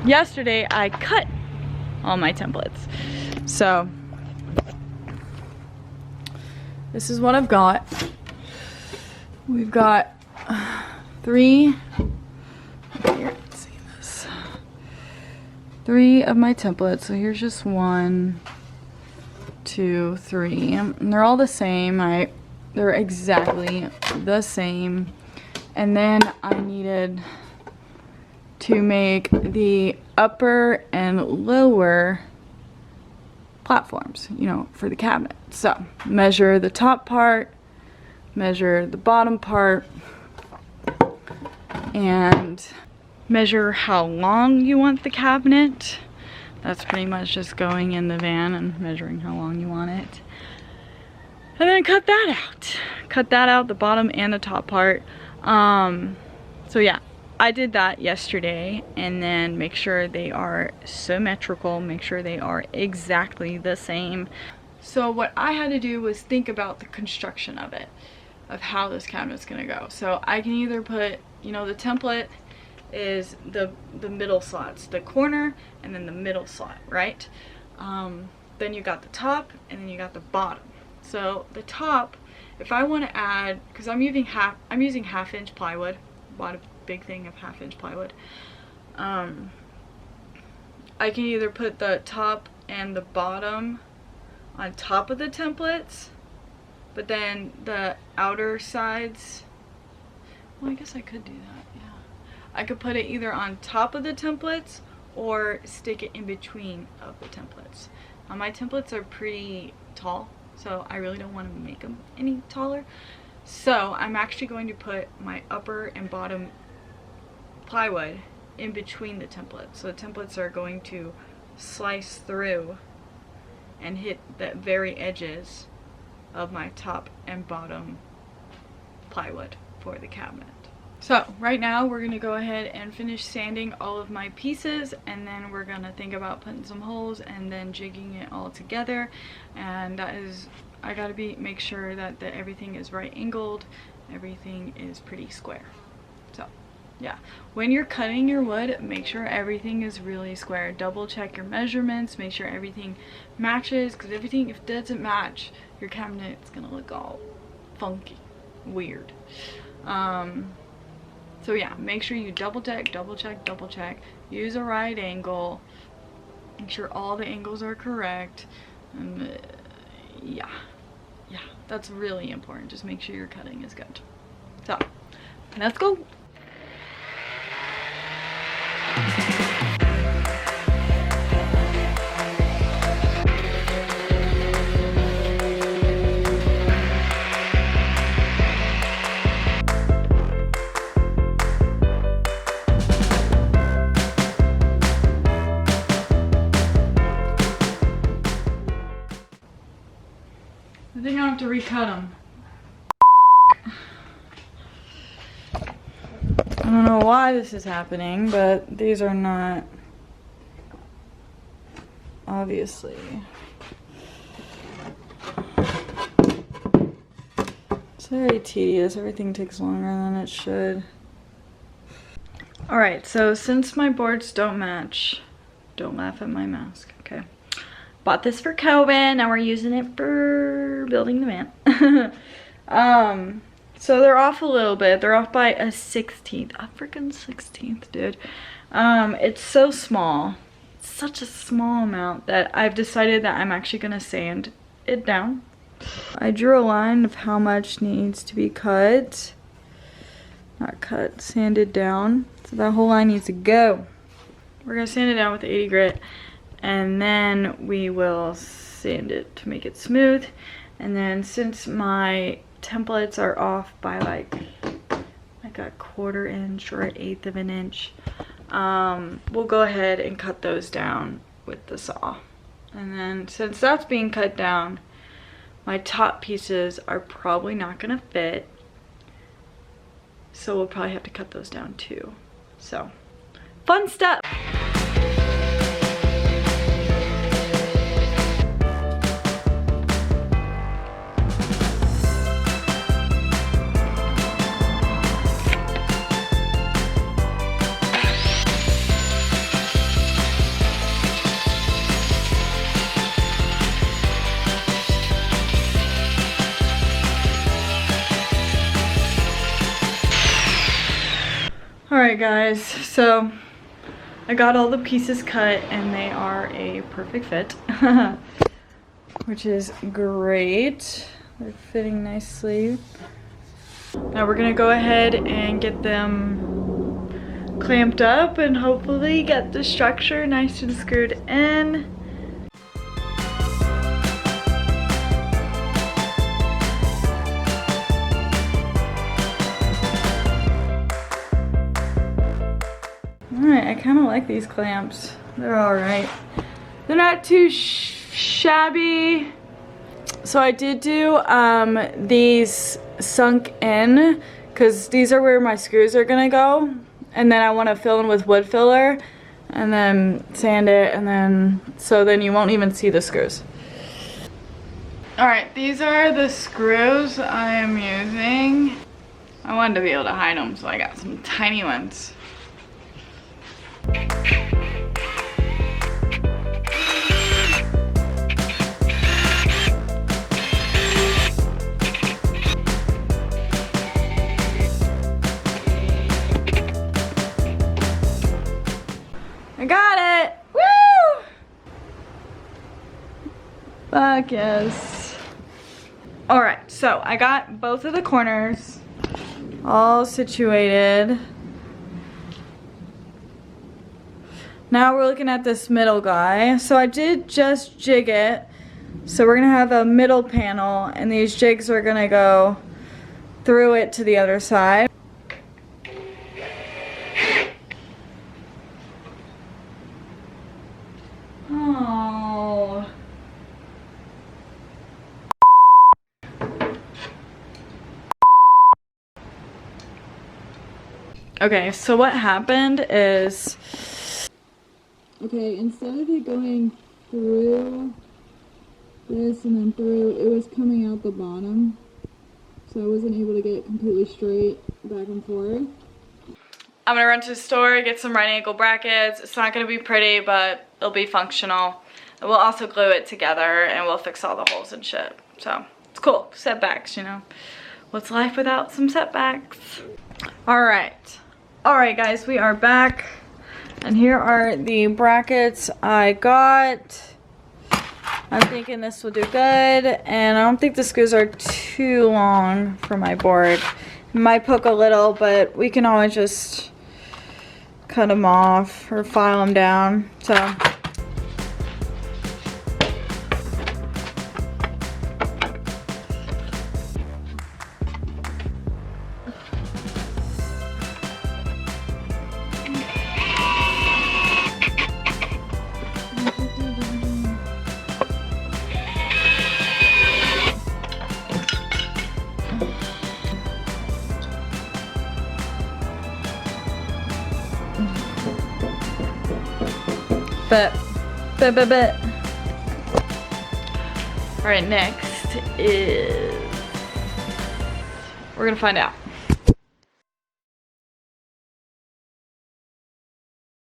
yesterday I cut all my templates. So this is what I've got. We've got 3 here, let's see this. 3 of my templates. So here's just 1, 2, 3. And they're all the same. They're exactly the same. And then I needed to make the upper and lower platforms, you know, for the cabinet. So measure the top part, measure the bottom part, and measure how long you want the cabinet. That's pretty much just going in the van and measuring how long you want it. And then cut that out. Cut that out, the bottom and the top part. So yeah, I did that yesterday, and then make sure they are symmetrical, make sure they are exactly the same. So what I had to do was think about the construction of it, of how this cabinet's gonna go. So I can either put, you know, the template is the middle slots, the corner and then the middle slot, right? Then you got the top and then you got the bottom. So the top, if I want to add, because I'm using half-inch plywood, bought a big thing of half-inch plywood. I can either put the top and the bottom on top of the templates, but then the outer sides, well, I guess I could do that, yeah. I could put it either on top of the templates or stick it in between of the templates. My templates are pretty tall, so I really don't want to make them any taller. So I'm actually going to put my upper and bottom plywood in between the templates. So the templates are going to slice through and hit the very edges of my top and bottom plywood for the cabinet. So right now we're going to go ahead and finish sanding all of my pieces, and then we're going to think about putting some holes and then jigging it all together. And that is, I got to make sure that everything is right angled, everything is pretty square. So yeah, when you're cutting your wood, make sure everything is really square. Double check your measurements, make sure everything matches, because if it doesn't match, your cabinet's gonna look all funky, weird. So yeah, make sure you double check, use a right angle, make sure all the angles are correct, and yeah, that's really important. Just make sure your cutting is good. So let's go. I think I have to recut them. I don't know why this is happening, but these are not, obviously. It's very tedious. Everything takes longer than it should. Alright, so since my boards don't match, don't laugh at my mask, okay? Bought this for COVID, now we're using it for building the van. So they're off a little bit. They're off by a 16th. A freaking 16th, dude. It's so small. It's such a small amount that I've decided that I'm actually gonna sand it down. I drew a line of how much needs to be cut. Not cut, sanded down. So that whole line needs to go. We're gonna sand it down with 80 grit, and then we will sand it to make it smooth. And then since my templates are off by like a 1/4 inch or 1/8 of an inch, we'll go ahead and cut those down with the saw. And then since that's being cut down, my top pieces are probably not gonna fit, so we'll probably have to cut those down too. So fun stuff. Alright guys, so I got all the pieces cut and they are a perfect fit. Which is great. They're fitting nicely. Now we're gonna go ahead and get them clamped up and hopefully get the structure nice and screwed in. Alright, I kind of like these clamps. They're alright. They're not too shabby. So I did do these sunk in because these are where my screws are gonna go, and then I want to fill in with wood filler and then sand it, and then so then you won't even see the screws. Alright, these are the screws I am using. I wanted to be able to hide them, so I got some tiny ones. I got it! Woo! Fuck yes. Alright, so I got both of the corners all situated. Now we're looking at this middle guy. So I did just jig it. So we're gonna have a middle panel and these jigs are gonna go through it to the other side. Oh. Okay, so what happened is, okay, instead of it going through this and then through, it was coming out the bottom. So I wasn't able to get it completely straight back and forth. I'm gonna run to the store, get some right angle brackets. It's not gonna be pretty, but it'll be functional. And we'll also glue it together and we'll fix all the holes and shit. So it's cool, setbacks, you know. What's life without some setbacks? Alright guys, we are back. And here are the brackets I got. I'm thinking this will do good, and I don't think the screws are too long for my board. It might poke a little, but we can always just cut them off or file them down. So but. Alright, next is, we're gonna find out.